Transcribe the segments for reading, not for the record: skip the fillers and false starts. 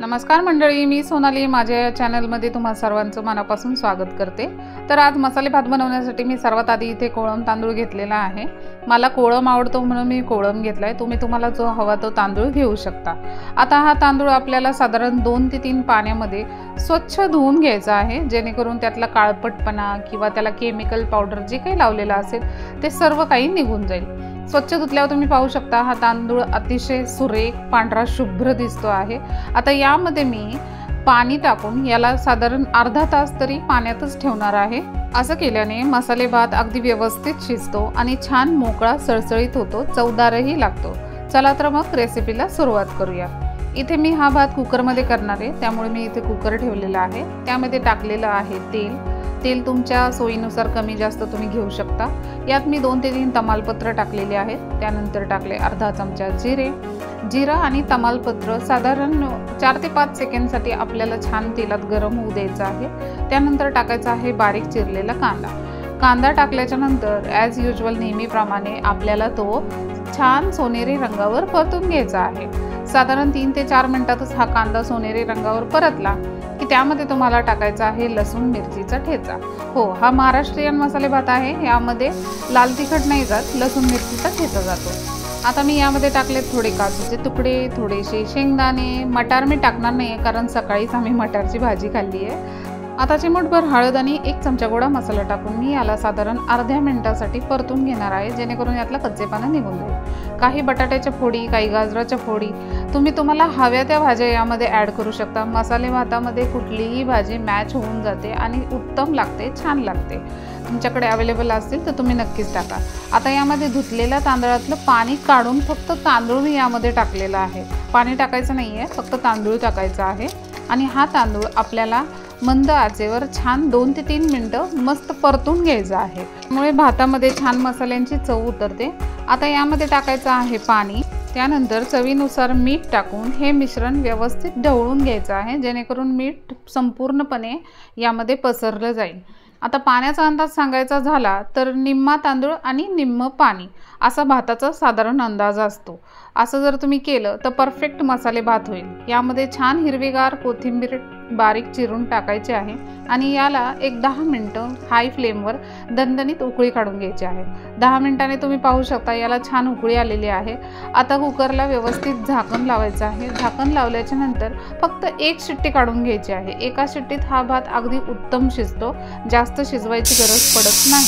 नमस्कार मंडळी, मी सोनाली माझ्या चॅनलमध्ये तुम्हा सर्वांचं मनापासून स्वागत करते। तर आज मसाले भात बनवण्यासाठी मी सर्वात आधी इथे कोळम तांदूळ घेतलेला आहे। मला कोळम आवडतो म्हणून मी कोळम घेतलाय। तुम्हाला जो हवा तो तांदूळ घेऊ शकता। आता हा तांदूळ आपल्याला साधारण 2 ते 3 पाण्यामध्ये स्वच्छ धुवून घ्यायचा आहे, जेणेकरून त्यातला काळपटपणा किंवा त्याला केमिकल पावडर जे काही लावलेलं असेल ते सर्व काही निघून जाईल। स्वच्छ धुतल्यावर तुम्ही पाहू शकता हा तांदूळ अतिशय सुरेख पांढरा शुभ्र दिसतो आहे। आता यामध्ये मी पाणी टाकून याला साधारण अर्धा तास तरी पाण्यातच ठेवणार आहे। असं केल्याने मसाले भात अगदी व्यवस्थित शिजतो आणि छान मोकळा सळसळीत होतो, चवदारही लागतो। चला तर मग रेसिपीला सुरुवात करूया। इथे मी हा भात कुकरमध्ये करणार आहे, त्यामुळे मी इथे कुकर ठेवलेला आहे। त्यामध्ये टाकलेलं आहे तेल तुमच्या सोयीनुसार कमी जास्त तुम्ही घेऊ शकता। यात मी 2 ते 3 तमालपत्र टाकलेले आहेत। त्यानंतर टाकले अर्धा चमचा जिरा आणि तमालपत्र साधारण 4 ते 5 सेकंदसाठी आपल्याला छान तेलात गरम होऊ द्यायचं आहे। त्यानंतर टाकायचा आहे बारीक चिरलेला कांदा टाकल्याच्या नंतर ॲज युजुअल नेहमीप्रमाणे आपल्याला तो छान सोनेरी रंगावर परतून घ्यायचा आहे। साधारण 3 ते 4 मिनिटातच हा कांदा सोनेरी रंगावर परतला की त्यामध्ये तुम्हाला टाकायचा आहे लसूण मिरचीचा ठेचा। हो, हा महाराष्ट्रीयन मसाले भात आहे, यामध्ये लाल तिखट नाही जात, लसूण मिरचीचा ठेचा जातो। आता मी यामध्ये टाकले थोडे काजूचे तुकडे, थोडेसे शेंगदाणे, मटार मी टाकणार नाही कारण सकाळीच आम्ही मटारची भाजी खाल्ली आहे। आता चिमूटभर हळद आणि 1 चमचा गोडा मसाला टाकून मी याला साधारण अर्ध्या मिनिटासाठी परतून घेणार आहे, जेणेकरून यातला कच्चेपणा निघून जाईल। काही बटाट्याच्या फोडी, काही गाजराच्या फोडी तुम्हाला हव्या त्या भाज्या यामध्ये ॲड करू शकता। मसाले भातामध्ये कुठलीही भाजी मॅच होऊन जाते आणि उत्तम लागते, छान लागते। तुमच्याकडे अवेलेबल असतील तर तुम्ही नक्कीच टाका। आता यामध्ये धुतलेल्या तांदळातलं पाणी काढून फक्त तांदूळ मी यामध्ये टाकलेला आहे। पाणी टाकायचं नाही आहे, फक्त तांदूळ टाकायचा आहे। आणि हा तांदूळ आपल्याला मंद आचेवर छान 2 ते 3 मिनिटं मस्त परतून घ्यायचा आहे, त्यामुळे भातामध्ये छान मसाल्यांची चव उतरते। आता यामध्ये टाकायचं आहे पाणी, त्यानंतर चवीनुसार मीठ टाकून हे मिश्रण व्यवस्थित ढवळून घ्यायचं आहे, जेणेकरून मीठ संपूर्णपणे यामध्ये पसरलं जाईल। आता पाण्याचा अंदाज सांगायचा झाला तर निम्मा तांदूळ आणि निम्म पाणी असा भाताचा साधारण अंदाज असतो। असं जर तुम्ही केलं तर परफेक्ट मसाले भात होईल। यामध्ये छान हिरवीगार कोथिंबीर बारीक चिरून टाकायची आहे आणि याला एक 10 मिनिटं हाय फ्लेमवर दणदणीत उकळी काढून घ्यायची आहे। 10 मिनिटांनी तुम्ही पाहू शकता याला छान उकळी आलेली आहे। आता कुकरला व्यवस्थित झाकण लावायचं आहे। झाकण लावल्याच्या नंतर फक्त 1 शिट्टी काढून घ्यायची आहे। एका शिट्टीत हा भात अगदी उत्तम शिजतो, जास्त शिजवायची गरज पडत नाही।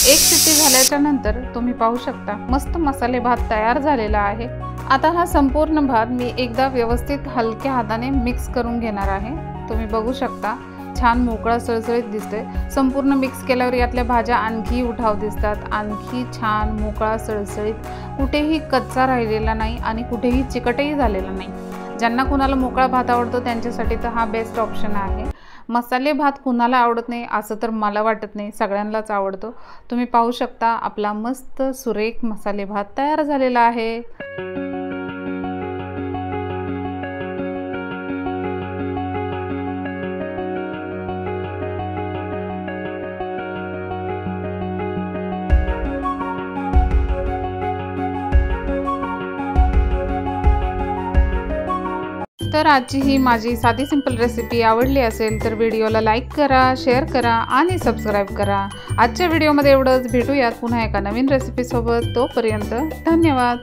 1 शिट्टी झाल्याच्या नंतर तुम्ही पाहू शकता मस्त मसाले भात तयार झालेला आहे। आता हा संपूर्ण भात मी एकदा व्यवस्थित हलक्या हाताने मिक्स करून घेणार आहे। तुम्ही बघू शकता छान मोकळा सळसळीत दिसतोय। संपूर्ण मिक्स केल्यावर यातल्या भाज्या आणखी उठाव दिसतात, आणखी छान मोकळा सळसळीत, कुठेही कच्चा राहिलेला नाही आणि कुठेही चिकटही झालेला नाही। ज्यांना कुणाला मोकळा भात आवडतो त्यांच्यासाठी तर हा बेस्ट ऑप्शन आहे। मसाले भात कुणाला आवडत नाही असं तर मला वाटत नाही, सगळ्यांनाच आवडतो। तुम्ही पाहू शकता आपला मस्त सुरेख मसाले भात तयार झालेला आहे। तर आजची ही माझी साधी सिंपल रेसिपी आवडली असेल तर व्हिडिओला लाईक करा, शेअर करा आणि सबस्क्राईब करा। आजच्या व्हिडिओमध्ये एवढंच, भेटूयात पुन्हा एका नवीन रेसिपीसोबत। तोपर्यंत धन्यवाद।